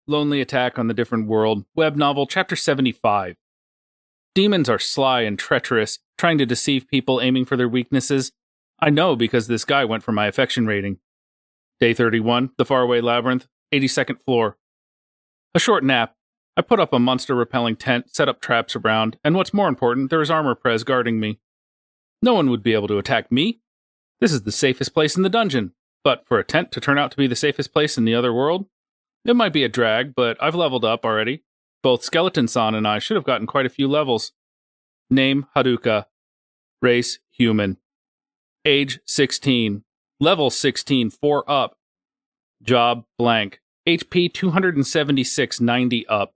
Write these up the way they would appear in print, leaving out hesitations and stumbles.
Lonely Attack on the Different World, web novel, chapter 75. Demons are sly and treacherous, trying to deceive people aiming for their weaknesses. I know because this guy went for my affection rating. Day 31, the faraway labyrinth, 82nd floor. A short nap. I put up a monster-repelling tent, set up traps around, and what's more important, there is armor pres guarding me. No one would be able to attack me. This is the safest place in the dungeon. But for a tent to turn out to be the safest place in the other world? It might be a drag, but I've leveled up already. Both Skeleton-san and I should have gotten quite a few levels. Name, Haruka. Race, human. Age, 16. Level 16, 4 up. Job, blank. HP, 276, 90 up.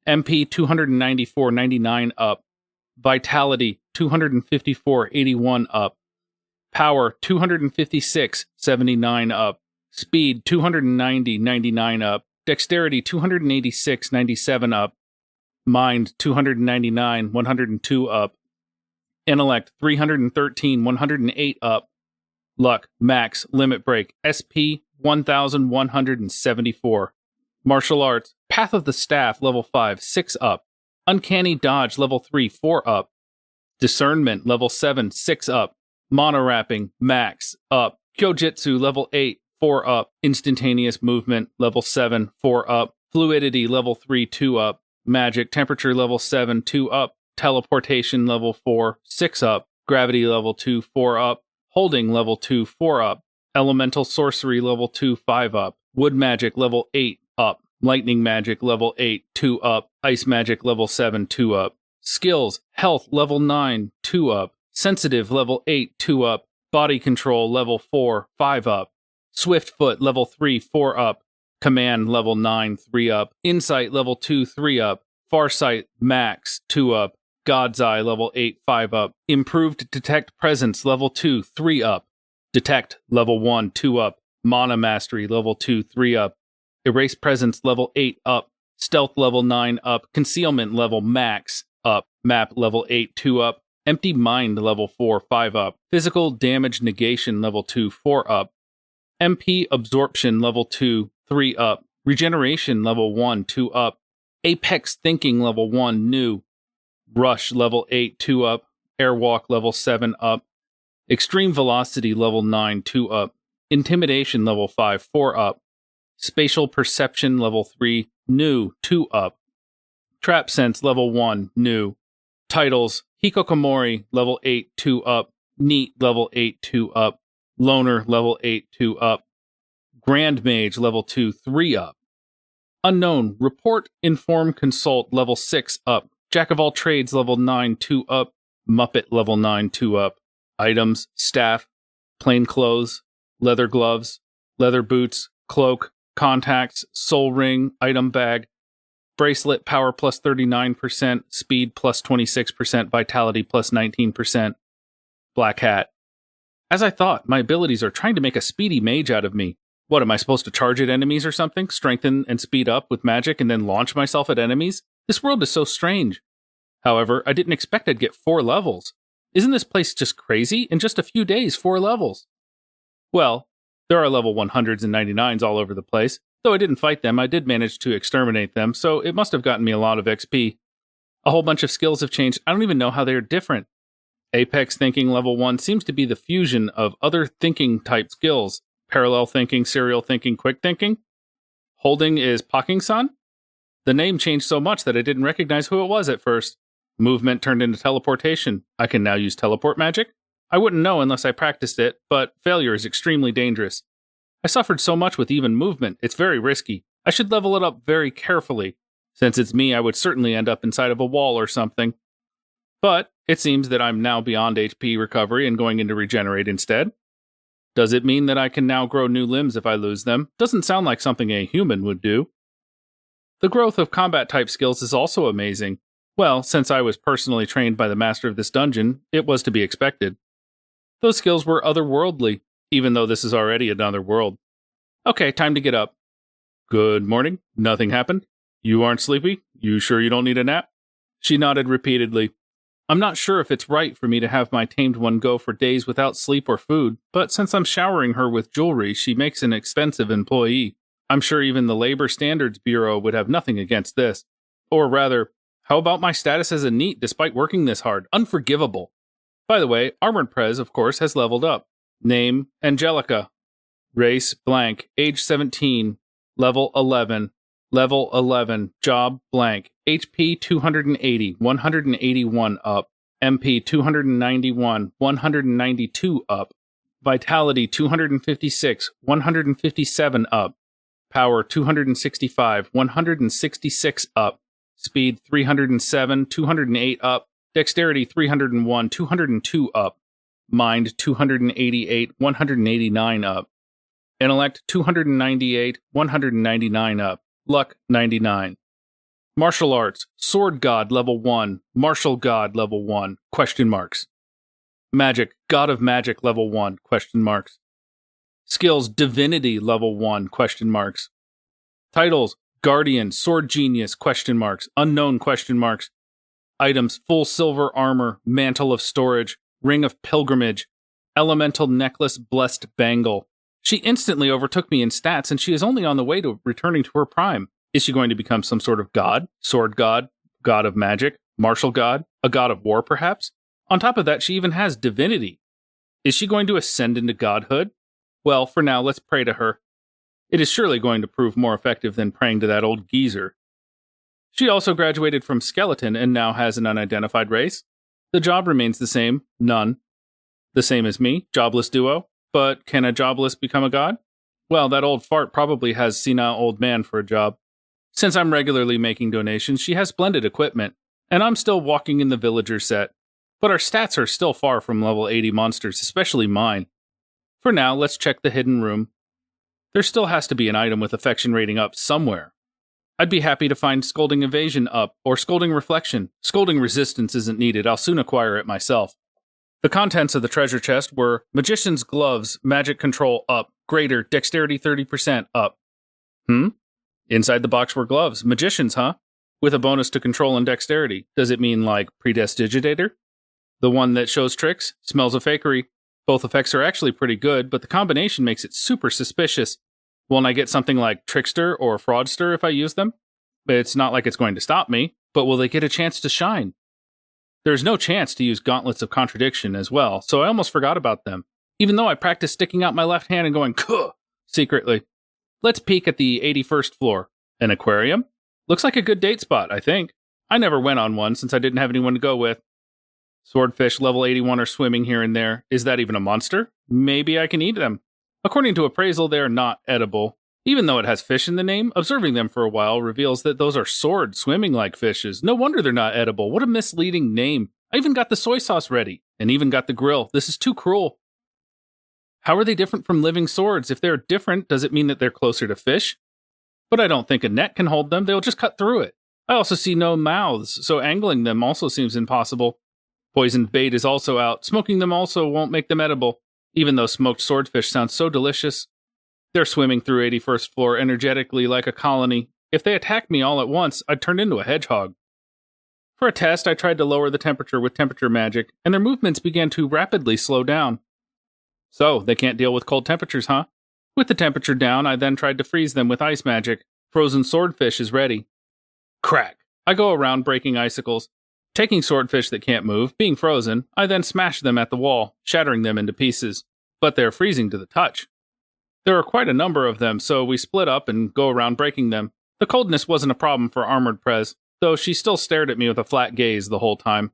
MP, 294, 99 up. Vitality, 254, 81 up. Power, 256, 79 up. Speed, 290, 99 up. Dexterity, 286, 97 up. Mind, 299, 102 up. Intellect, 313, 108 up. Luck, max, limit break, SP, 1174. Martial arts, Path of the Staff, level 5, 6 up. Uncanny dodge, level 3, 4 up. Discernment, level 7, 6 up. Mono-wrapping, max, up. Kyojitsu, level 8, 4 up. Instantaneous movement, level 7, 4 up. Fluidity, level 3, 2 up. Magic, temperature, level 7, 2 up. Teleportation, level 4, 6 up. Gravity, level 2, 4 up. Holding, level 2, 4 up. Elemental sorcery, level 2, 5 up. Wood magic, level 8, up. Lightning magic, level 8, 2 up. Ice magic, level 7, 2 up. Skills, health, level 9, 2 up. Sensitive, level 8, 2 up. Body control, level 4, 5 up. Swift foot, level 3, 4 up. Command, level 9, 3 up. Insight, level 2, 3 up. Farsight, max, 2 up. God's Eye, level 8, 5 up. Improved Detect Presence, level 2, 3 up. Detect, level 1, 2 up. Mana Mastery, level 2, 3 up. Erase Presence, level 8 up. Stealth, level 9 up. Concealment, level max, up. Map, level 8, 2 up. Empty Mind, level 4, 5 up. Physical Damage Negation, level 2, 4 up. MP Absorption, level 2, 3 up. Regeneration, level 1, 2 up. Apex Thinking, level 1, new. Rush, level 8, 2 up. Airwalk, level 7 up. Extreme Velocity, level 9, 2 up. Intimidation, level 5, 4 up. Spatial Perception, level 3, new, 2 up. Trap Sense, level 1, new. Titles, Hikokomori, level 8, 2 up. Neat, level 8, 2 up. Loner, level 8, 2 up. Grand Mage, level 2, 3 up. Unknown, Report, Inform, Consult, level 6 up. Jack of all trades, level 9, 2 up. Muppet, level 9, 2 up. Items, staff, plain clothes, leather gloves, leather boots, cloak, contacts, soul ring, item bag, bracelet, power plus 39%, speed plus 26%, vitality plus 19%. Black hat. As I thought, my abilities are trying to make a speedy mage out of me. What, am I supposed to charge at enemies or something? Strengthen and speed up with magic and then launch myself at enemies? This world is so strange. However, I didn't expect I'd get 4 levels. Isn't this place just crazy? In just a few days, 4 levels. Well, there are level 100s and 99s all over the place. Though I didn't fight them, I did manage to exterminate them, so it must have gotten me a lot of XP. A whole bunch of skills have changed. I don't even know how they are different. Apex Thinking level 1 seems to be the fusion of other thinking type skills. Parallel thinking, serial thinking, quick thinking. Holding is Paking-san? The name changed so much that I didn't recognize who it was at first. Movement turned into teleportation. I can now use teleport magic? I wouldn't know unless I practiced it, but failure is extremely dangerous. I suffered so much with even movement, it's very risky. I should level it up very carefully. Since it's me, I would certainly end up inside of a wall or something. But it seems that I'm now beyond HP recovery and going into regenerate instead. Does it mean that I can now grow new limbs if I lose them? Doesn't sound like something a human would do. The growth of combat-type skills is also amazing. Well, since I was personally trained by the master of this dungeon, it was to be expected. Those skills were otherworldly, even though this is already another world. Okay, time to get up. Good morning. Nothing happened? You aren't sleepy? You sure you don't need a nap? She nodded repeatedly. I'm not sure if it's right for me to have my tamed one go for days without sleep or food, but since I'm showering her with jewelry, she makes an expensive employee. I'm sure even the Labor Standards Bureau would have nothing against this. Or rather, how about my status as a NEET despite working this hard? Unforgivable. By the way, Armored Prez, of course, has leveled up. Name, Angelica. Race, blank. Age 17. Level 11. Level 11. Job, blank. HP 280. 181 up. MP 291. 192 up. Vitality 256. 157 up. Power 265. 166 up. Speed 307. 208 up. Dexterity 301. 202 up. Mind 288. 189 up. Intellect 298. 199 up. Luck 99. Martial Arts, Sword God level 1, Martial God level 1, question marks. Magic, God of Magic level 1, question marks. Skills, Divinity level 1, question marks. Titles, Guardian, Sword Genius, question marks, Unknown, question marks. Items, Full Silver Armor, Mantle of Storage, Ring of Pilgrimage, Elemental Necklace, Blessed Bangle. She instantly overtook me in stats, and she is only on the way to returning to her prime. Is she going to become some sort of god? Sword god? God of magic? Martial god? A god of war, perhaps? On top of that, she even has divinity. Is she going to ascend into godhood? Well, for now, let's pray to her. It is surely going to prove more effective than praying to that old geezer. She also graduated from skeleton and now has an unidentified race. The job remains the same, none. The same as me, jobless duo. But can a jobless become a god? Well, that old fart probably has senile old man for a job. Since I'm regularly making donations, she has splendid equipment, and I'm still walking in the villager set. But our stats are still far from level 80 monsters, especially mine. For now, let's check the hidden room. There still has to be an item with affection rating up somewhere. I'd be happy to find Scolding Evasion up, or Scolding Reflection. Scolding Resistance isn't needed, I'll soon acquire it myself. The contents of the treasure chest were Magician's Gloves, Magic Control up, Greater, Dexterity 30% up. Inside the box were gloves. Magicians, huh? With a bonus to control and dexterity. Does it mean like Prestidigitator? The one that shows tricks? Smells of fakery. Both effects are actually pretty good, but the combination makes it super suspicious. Won't I get something like Trickster or Fraudster if I use them? It's not like it's going to stop me, but will they get a chance to shine? There's no chance to use Gauntlets of Contradiction as well, so I almost forgot about them, even though I practiced sticking out my left hand and going, "Kuh!" secretly. Let's peek at the 81st floor. An aquarium? Looks like a good date spot, I think. I never went on one since I didn't have anyone to go with. Swordfish level 81 are swimming here and there. Is that even a monster? Maybe I can eat them. According to appraisal, they are not edible. Even though it has fish in the name, observing them for a while reveals that those are sword swimming like fishes. No wonder they're not edible. What a misleading name. I even got the soy sauce ready, and even got the grill. This is too cruel. How are they different from living swords? If they're different, does it mean that they're closer to fish? But I don't think a net can hold them. They'll just cut through it. I also see no mouths, so angling them also seems impossible. Poisoned bait is also out. Smoking them also won't make them edible, even though smoked swordfish sounds so delicious. They're swimming through 81st floor energetically like a colony. If they attacked me all at once, I'd turn into a hedgehog. For a test, I tried to lower the temperature with temperature magic, and their movements began to rapidly slow down. So, they can't deal with cold temperatures, huh? With the temperature down, I then tried to freeze them with ice magic. Frozen swordfish is ready. Crack! I go around breaking icicles. Taking swordfish that can't move, being frozen, I then smash them at the wall, shattering them into pieces. But they're freezing to the touch. There are quite a number of them, so we split up and go around breaking them. The coldness wasn't a problem for Armored Prez, though she still stared at me with a flat gaze the whole time.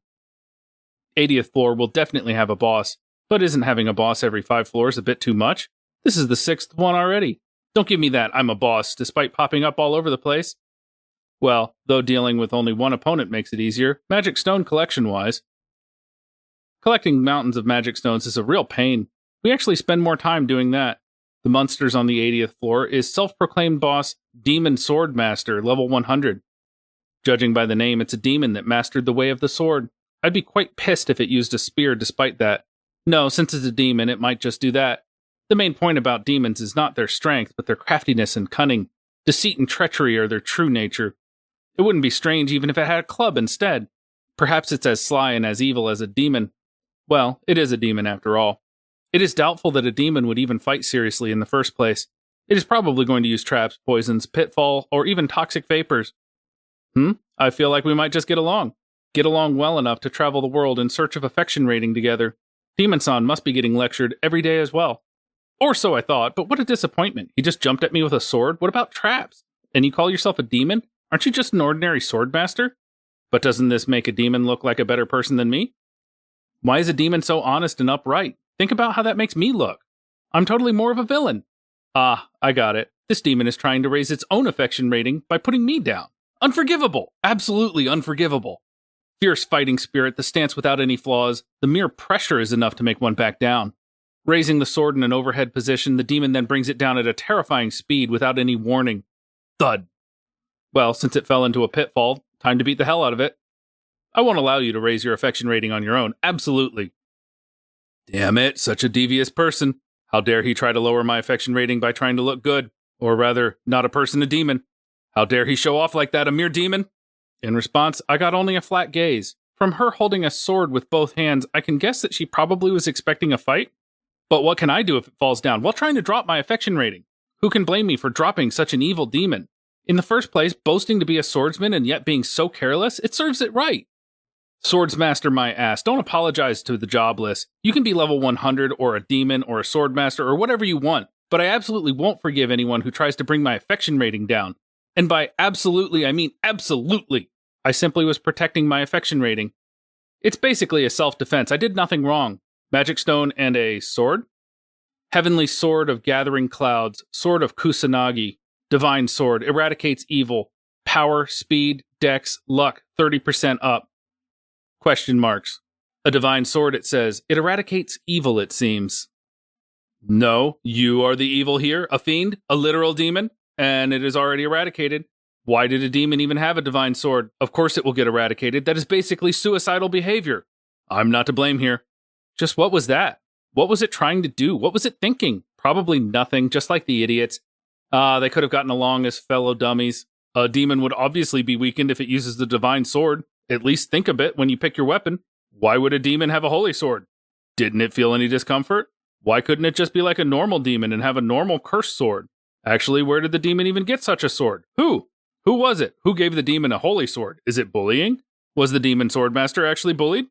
80th floor will definitely have a boss, but isn't having a boss every 5 floors a bit too much? This is the 6th one already. Don't give me that I'm a boss, despite popping up all over the place. Well, though dealing with only one opponent makes it easier, magic stone collection-wise. Collecting mountains of magic stones is a real pain. We actually spend more time doing that. The monsters on the 80th floor is self-proclaimed boss Demon Sword Master, level 100. Judging by the name, it's a demon that mastered the way of the sword. I'd be quite pissed if it used a spear despite that. No, since it's a demon, it might just do that. The main point about demons is not their strength, but their craftiness and cunning. Deceit and treachery are their true nature. It wouldn't be strange even if it had a club instead. Perhaps it's as sly and as evil as a demon. Well, it is a demon after all. It is doubtful that a demon would even fight seriously in the first place. It is probably going to use traps, poisons, pitfall, or even toxic vapors. I feel like we might just get along. Get along well enough to travel the world in search of affection rating together. Demon-san must be getting lectured every day as well. Or so I thought, but what a disappointment. He just jumped at me with a sword. What about traps? And you call yourself a demon? Aren't you just an ordinary sword master? But doesn't this make a demon look like a better person than me? Why is a demon so honest and upright? Think about how that makes me look. I'm totally more of a villain. Ah, I got it. This demon is trying to raise its own affection rating by putting me down. Unforgivable! Absolutely unforgivable. Fierce fighting spirit, the stance without any flaws. The mere pressure is enough to make one back down. Raising the sword in an overhead position, the demon then brings it down at a terrifying speed without any warning. Thud. Well, since it fell into a pitfall, time to beat the hell out of it. I won't allow you to raise your affection rating on your own. Absolutely. Damn it, such a devious person. How dare he try to lower my affection rating by trying to look good? Or rather, not a person, a demon. How dare he show off like that, a mere demon? In response, I got only a flat gaze. From her holding a sword with both hands, I can guess that she probably was expecting a fight. But what can I do if it falls down while trying to drop my affection rating? Who can blame me for dropping such an evil demon? In the first place, boasting to be a swordsman and yet being so careless, it serves it right. Swordsmaster my ass, don't apologize to the jobless. You can be level 100 or a demon or a swordmaster or whatever you want, but I absolutely won't forgive anyone who tries to bring my affection rating down. And by absolutely, I mean absolutely. I simply was protecting my affection rating. It's basically a self-defense. I did nothing wrong. Magic stone and a sword? Heavenly sword of gathering clouds, sword of Kusanagi, divine sword, eradicates evil, power, speed, dex, luck, 30% up. Question marks. A divine sword, it says. It eradicates evil, it seems. No, you are the evil here, a fiend, a literal demon, and it is already eradicated. Why did a demon even have a divine sword? Of course it will get eradicated. That is basically suicidal behavior. I'm not to blame here. Just what was that? What was it trying to do? What was it thinking? Probably nothing, just like the idiots. They could have gotten along as fellow dummies. A demon would obviously be weakened if it uses the divine sword. At least think a bit when you pick your weapon. Why would a demon have a holy sword? Didn't it feel any discomfort? Why couldn't it just be like a normal demon and have a normal cursed sword? Actually, where did the demon even get such a sword? Who? Who was it? Who gave the demon a holy sword? Is it bullying? Was the demon swordmaster actually bullied?